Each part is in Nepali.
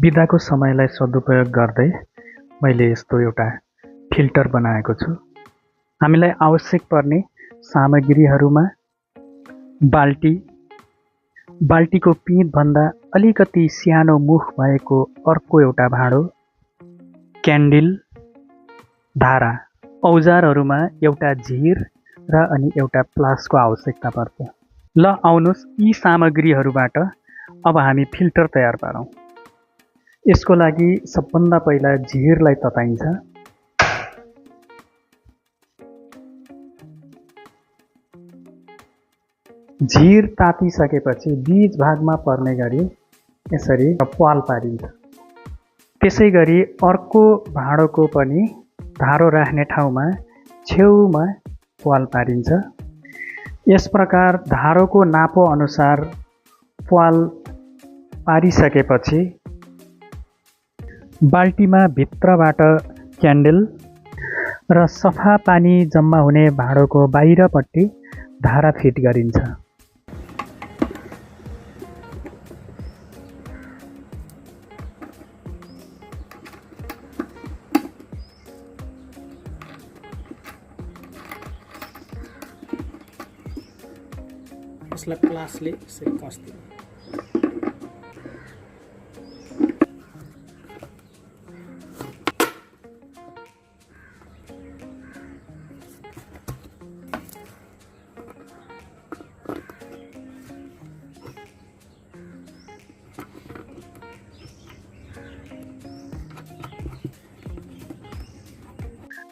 बिदाको समयलाई सदुपयोग गर्दै मैले यस्तो एउटा फिल्टर बनाएको छु। हामीलाई आवश्यक पर्ने सामग्रीहरूमा बाल्टीको पिँधभन्दा अलिकति सानो मुख भएको अर्को एउटा भाँडो, क्यान्डिल, धारा, औजारहरूमा एउटा झिर र अनि एउटा प्लासको आवश्यकता पर्छ। ल आउनुहोस् यी सामग्रीहरूबाट अब हामी फिल्टर तयार पारौँ। यसको लागि सबभन्दा पहिला झिरलाई तताइन्छ। झिर तातिसकेपछि बीच भागमा पर्ने गरी यसरी प्वाल पारिन्छ। त्यसै गरी अर्को भाँडोको पनि धारो राख्ने ठाउँमा छेउमा प्वाल पारिन्छ। यस प्रकार धारोको नापो अनुसार प्वाल पारिसकेपछि बाल्टीमा भित्रबाट क्यान्डल र सफा पानी जम्मा हुने भाँडोको बाहिरपट्टि धारा फिट गरिन्छ। यसलाई प्लासले यसरी कस्दिनु।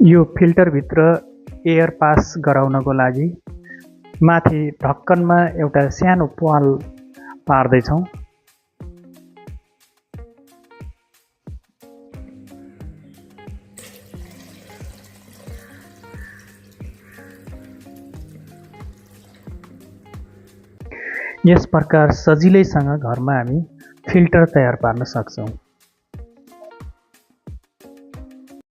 यो फिल्टरभित्र एयर पास गराउनको लागि माथि ढक्कनमा एउटा सानो प्वाल पार्दैछौँ। यस प्रकार सजिलैसँग घरमा हामी फिल्टर तयार पार्न सक्छौँ।